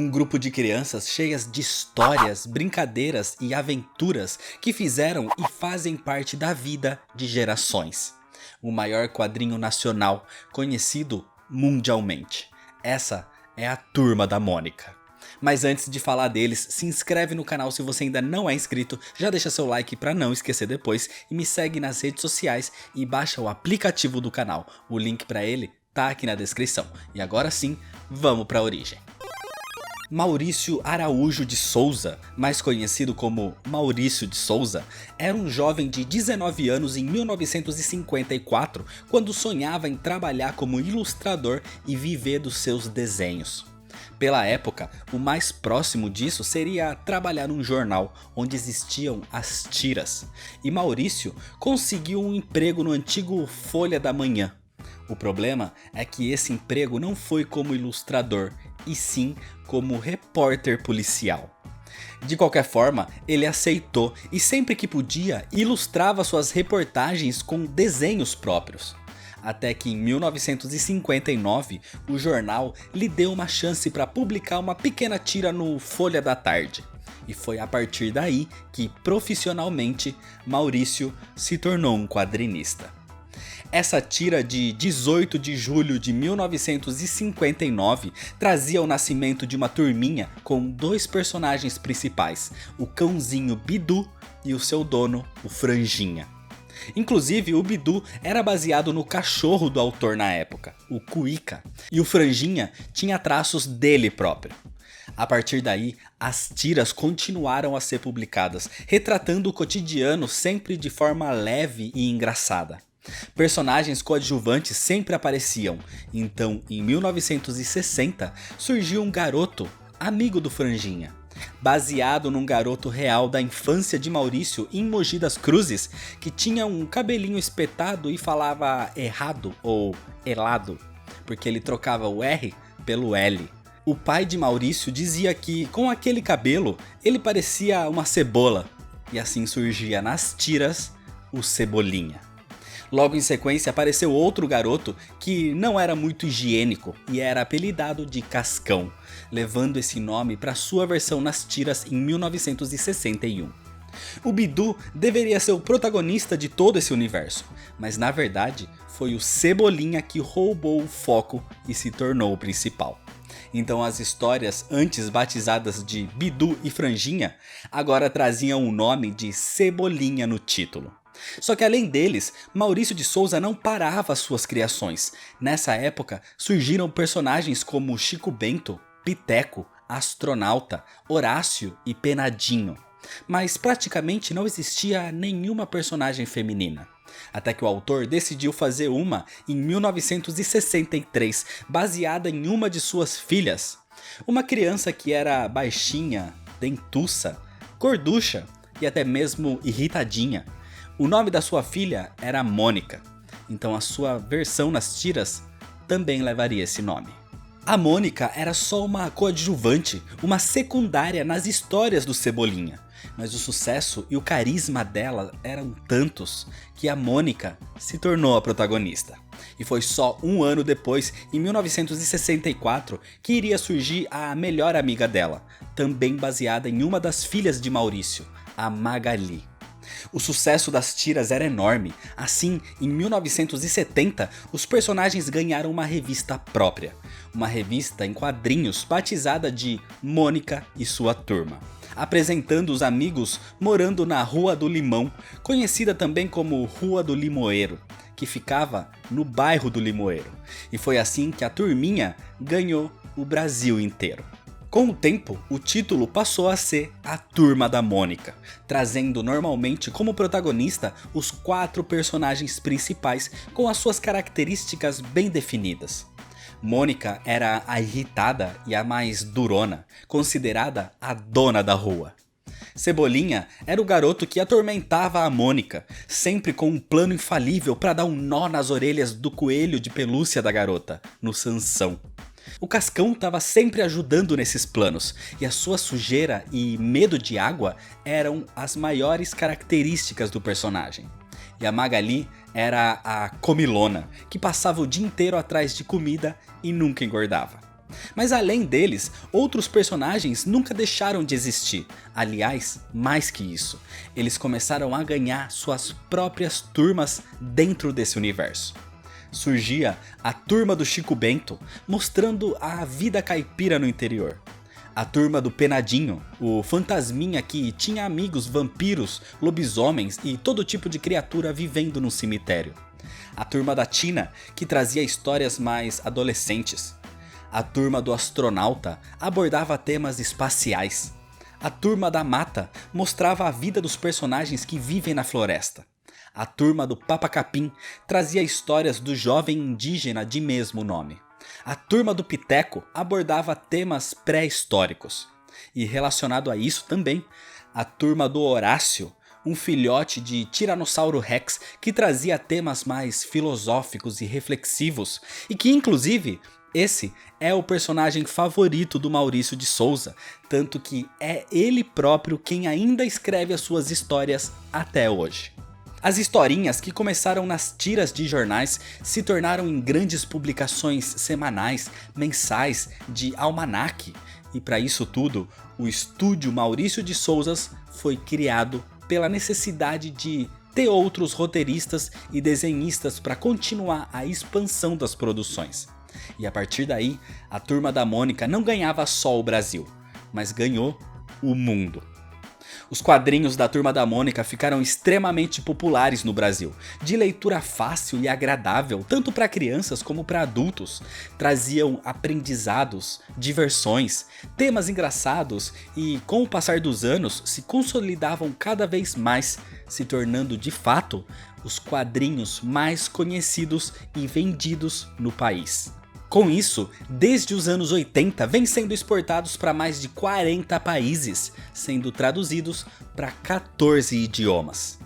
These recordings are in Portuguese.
Um grupo de crianças cheias de histórias, brincadeiras e aventuras que fizeram e fazem parte da vida de gerações. O maior quadrinho nacional conhecido mundialmente. Essa é a Turma da Mônica. Mas antes de falar deles, se inscreve no canal se você ainda não é inscrito, já deixa seu like para não esquecer depois e me segue nas redes sociais e baixa o aplicativo do canal. O link para ele tá aqui na descrição. E agora sim, vamos para a origem. Maurício Araújo de Souza, mais conhecido como Maurício de Souza, era um jovem de 19 anos em 1954, quando sonhava em trabalhar como ilustrador e viver dos seus desenhos. Pela época, o mais próximo disso seria trabalhar num jornal onde existiam as tiras, e Maurício conseguiu um emprego no antigo Folha da Manhã. O problema é que esse emprego não foi como ilustrador, e sim como repórter policial. De qualquer forma, ele aceitou e sempre que podia ilustrava suas reportagens com desenhos próprios. Até que em 1959 o jornal lhe deu uma chance para publicar uma pequena tira no Folha da Tarde. E foi a partir daí que profissionalmente Maurício se tornou um quadrinista. Essa tira de 18 de julho de 1959 trazia o nascimento de uma turminha com dois personagens principais, o cãozinho Bidu e o seu dono, o Franjinha. Inclusive o Bidu era baseado no cachorro do autor na época, o Cuíca, e o Franjinha tinha traços dele próprio. A partir daí, as tiras continuaram a ser publicadas, retratando o cotidiano sempre de forma leve e engraçada. Personagens coadjuvantes sempre apareciam, então em 1960 surgiu um garoto, amigo do Franjinha. Baseado num garoto real da infância de Maurício em Mogi das Cruzes, que tinha um cabelinho espetado e falava errado ou elado, porque ele trocava o R pelo L. O pai de Maurício dizia que com aquele cabelo ele parecia uma cebola, e assim surgia nas tiras o Cebolinha. Logo em sequência apareceu outro garoto que não era muito higiênico e era apelidado de Cascão, levando esse nome para sua versão nas tiras em 1961. O Bidu deveria ser o protagonista de todo esse universo, mas na verdade foi o Cebolinha que roubou o foco e se tornou o principal. Então as histórias antes batizadas de Bidu e Franjinha agora traziam o nome de Cebolinha no título. Só que além deles, Maurício de Souza não parava suas criações. Nessa época surgiram personagens como Chico Bento, Piteco, Astronauta, Horácio e Penadinho. Mas praticamente não existia nenhuma personagem feminina. Até que o autor decidiu fazer uma em 1963, baseada em uma de suas filhas. Uma criança que era baixinha, dentuça, gorducha e até mesmo irritadinha. O nome da sua filha era Mônica, então a sua versão nas tiras também levaria esse nome. A Mônica era só uma coadjuvante, uma secundária nas histórias do Cebolinha, mas o sucesso e o carisma dela eram tantos que a Mônica se tornou a protagonista. E foi só um ano depois, em 1964, que iria surgir a melhor amiga dela, também baseada em uma das filhas de Maurício, a Magali. O sucesso das tiras era enorme, assim, em 1970, os personagens ganharam uma revista própria. Uma revista em quadrinhos batizada de Mônica e sua turma, apresentando os amigos morando na Rua do Limão, conhecida também como Rua do Limoeiro, que ficava no bairro do Limoeiro. E foi assim que a turminha ganhou o Brasil inteiro. Com o tempo, o título passou a ser a Turma da Mônica, trazendo normalmente como protagonista os 4 personagens principais com as suas características bem definidas. Mônica era a irritada e a mais durona, considerada a dona da rua. Cebolinha era o garoto que atormentava a Mônica, sempre com um plano infalível para dar um nó nas orelhas do coelho de pelúcia da garota, no Sansão. O Cascão estava sempre ajudando nesses planos, e a sua sujeira e medo de água eram as maiores características do personagem. E a Magali era a comilona, que passava o dia inteiro atrás de comida e nunca engordava. Mas além deles, outros personagens nunca deixaram de existir. Aliás, mais que isso, eles começaram a ganhar suas próprias turmas dentro desse universo. Surgia a turma do Chico Bento, mostrando a vida caipira no interior. A turma do Penadinho, o fantasminha que tinha amigos vampiros, lobisomens e todo tipo de criatura vivendo no cemitério. A turma da Tina, que trazia histórias mais adolescentes. A turma do Astronauta abordava temas espaciais. A turma da Mata mostrava a vida dos personagens que vivem na floresta. A turma do Papa Capim trazia histórias do jovem indígena de mesmo nome. A turma do Piteco abordava temas pré-históricos. E relacionado a isso também, a turma do Horácio, um filhote de Tiranossauro Rex que trazia temas mais filosóficos e reflexivos, e que inclusive esse é o personagem favorito do Maurício de Souza, tanto que é ele próprio quem ainda escreve as suas histórias até hoje. As historinhas que começaram nas tiras de jornais se tornaram em grandes publicações semanais, mensais, de almanaque. E para isso tudo, o estúdio Maurício de Souza foi criado pela necessidade de ter outros roteiristas e desenhistas para continuar a expansão das produções. E a partir daí, a Turma da Mônica não ganhava só o Brasil, mas ganhou o mundo. Os quadrinhos da Turma da Mônica ficaram extremamente populares no Brasil, de leitura fácil e agradável, tanto para crianças como para adultos. Traziam aprendizados, diversões, temas engraçados e, com o passar dos anos, se consolidavam cada vez mais, se tornando de fato os quadrinhos mais conhecidos e vendidos no país. Com isso, desde os anos 80 vem sendo exportados para mais de 40 países, sendo traduzidos para 14 idiomas.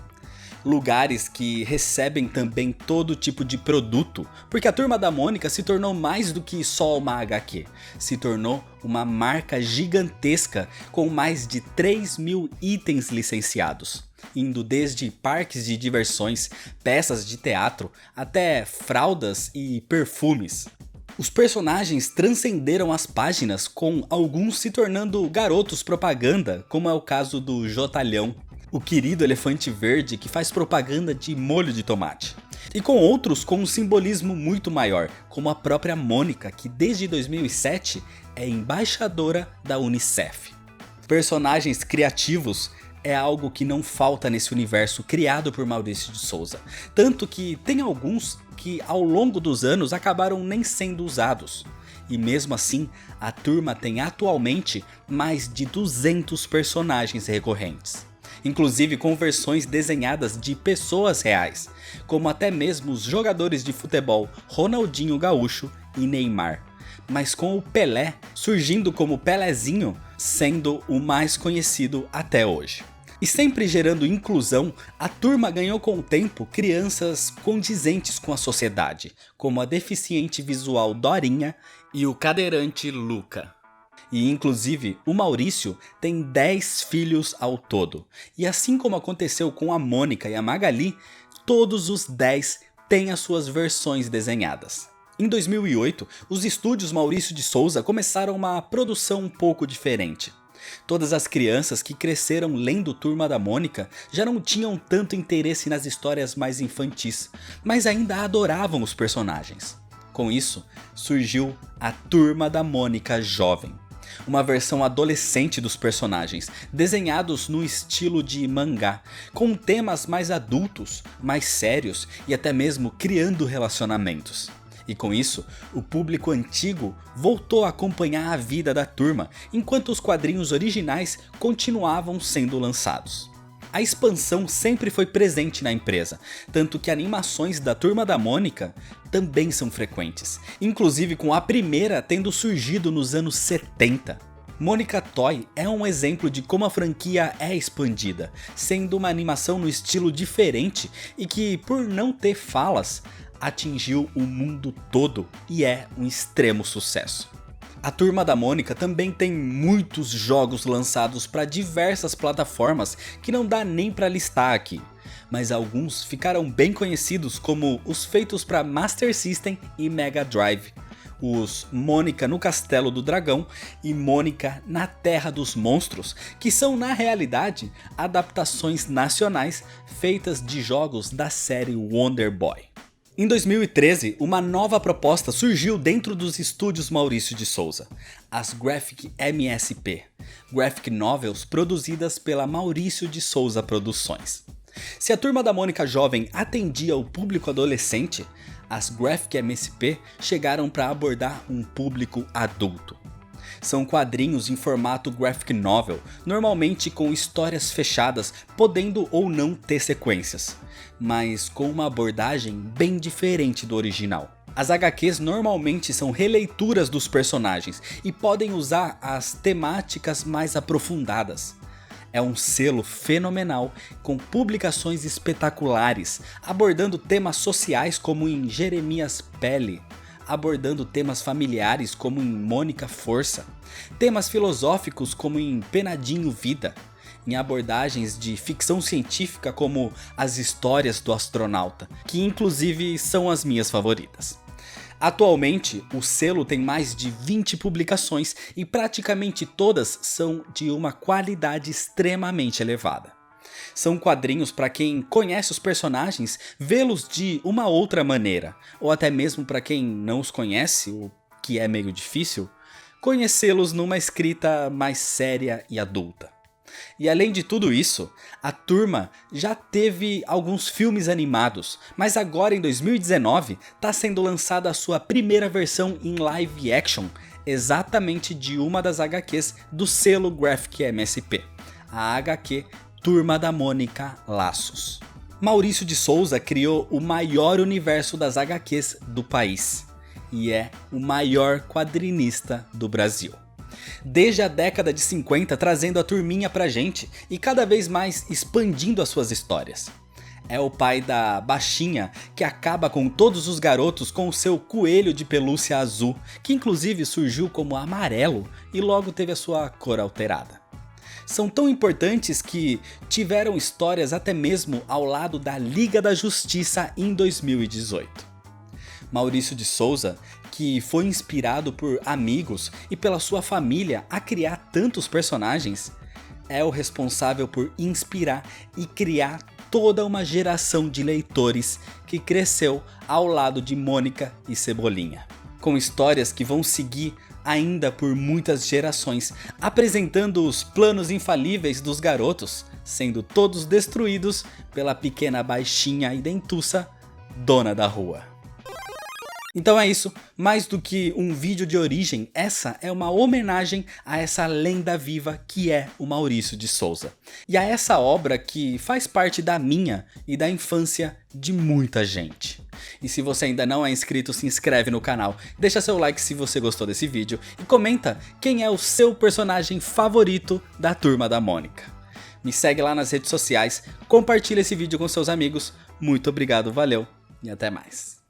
Lugares que recebem também todo tipo de produto, porque a Turma da Mônica se tornou mais do que só uma HQ, se tornou uma marca gigantesca com mais de 3.000 itens licenciados, indo desde parques de diversões, peças de teatro, até fraldas e perfumes. Os personagens transcenderam as páginas, com alguns se tornando garotos propaganda, como é o caso do Jotalhão, o querido elefante verde que faz propaganda de molho de tomate. E com outros com um simbolismo muito maior, como a própria Mônica, que desde 2007 é embaixadora da Unicef. Personagens criativos é algo que não falta nesse universo criado por Maurício de Souza, tanto que tem alguns que ao longo dos anos acabaram nem sendo usados. E mesmo assim, a turma tem atualmente mais de 200 personagens recorrentes, inclusive com versões desenhadas de pessoas reais, como até mesmo os jogadores de futebol Ronaldinho Gaúcho e Neymar, mas com o Pelé surgindo como Pelezinho, sendo o mais conhecido até hoje. E sempre gerando inclusão, a turma ganhou com o tempo crianças condizentes com a sociedade, como a deficiente visual Dorinha e o cadeirante Luca. E inclusive o Maurício tem 10 filhos ao todo, e assim como aconteceu com a Mônica e a Magali, todos os 10 têm as suas versões desenhadas. Em 2008, os estúdios Maurício de Souza começaram uma produção um pouco diferente. Todas as crianças que cresceram lendo Turma da Mônica já não tinham tanto interesse nas histórias mais infantis, mas ainda adoravam os personagens. Com isso, surgiu a Turma da Mônica Jovem, uma versão adolescente dos personagens, desenhados no estilo de mangá, com temas mais adultos, mais sérios e até mesmo criando relacionamentos. E com isso, o público antigo voltou a acompanhar a vida da turma, enquanto os quadrinhos originais continuavam sendo lançados. A expansão sempre foi presente na empresa, tanto que animações da Turma da Mônica também são frequentes, inclusive com a primeira tendo surgido nos anos 70. Mônica Toy é um exemplo de como a franquia é expandida, sendo uma animação no estilo diferente e que, por não ter falas, atingiu o mundo todo e é um extremo sucesso. A Turma da Mônica também tem muitos jogos lançados para diversas plataformas que não dá nem para listar aqui, mas alguns ficaram bem conhecidos como os feitos para Master System e Mega Drive. os Mônica no Castelo do Dragão e Mônica na Terra dos Monstros, que são na realidade adaptações nacionais feitas de jogos da série Wonder Boy. Em 2013, uma nova proposta surgiu dentro dos estúdios Maurício de Souza, as Graphic MSP, Graphic Novels produzidas pela Maurício de Souza Produções. Se a Turma da Mônica jovem atendia o público adolescente, as Graphic MSP chegaram para abordar um público adulto. São quadrinhos em formato graphic novel, normalmente com histórias fechadas, podendo ou não ter sequências, mas com uma abordagem bem diferente do original. As HQs normalmente são releituras dos personagens e podem usar as temáticas mais aprofundadas. É um selo fenomenal, com publicações espetaculares, abordando temas sociais como em Jeremias Pele, abordando temas familiares como em Mônica Força, temas filosóficos como em Penadinho Vida, em abordagens de ficção científica como As Histórias do Astronauta, que inclusive são as minhas favoritas. Atualmente, o selo tem mais de 20 publicações e praticamente todas são de uma qualidade extremamente elevada. São quadrinhos para quem conhece os personagens vê-los de uma outra maneira, ou até mesmo para quem não os conhece, o que é meio difícil, conhecê-los numa escrita mais séria e adulta. E além de tudo isso, a turma já teve alguns filmes animados, mas agora em 2019 está sendo lançada a sua primeira versão em live action, exatamente de uma das HQs do selo Graphic MSP, a HQ Turma da Mônica Laços. Maurício de Souza criou o maior universo das HQs do país e é o maior quadrinista do Brasil. Desde a década de 50 trazendo a turminha pra gente e cada vez mais expandindo as suas histórias. É o pai da baixinha que acaba com todos os garotos com o seu coelho de pelúcia azul, que inclusive surgiu como amarelo e logo teve a sua cor alterada. São tão importantes que tiveram histórias até mesmo ao lado da Liga da Justiça em 2018. Maurício de Souza, que foi inspirado por amigos e pela sua família a criar tantos personagens, é o responsável por inspirar e criar toda uma geração de leitores que cresceu ao lado de Mônica e Cebolinha, com histórias que vão seguir ainda por muitas gerações, apresentando os planos infalíveis dos garotos, sendo todos destruídos pela pequena baixinha e dentuça dona da rua. Então é isso, mais do que um vídeo de origem, essa é uma homenagem a essa lenda viva que é o Maurício de Souza. E a essa obra que faz parte da minha e da infância de muita gente. E se você ainda não é inscrito, se inscreve no canal, deixa seu like se você gostou desse vídeo e comenta quem é o seu personagem favorito da Turma da Mônica. Me segue lá nas redes sociais, compartilha esse vídeo com seus amigos, muito obrigado, valeu e até mais.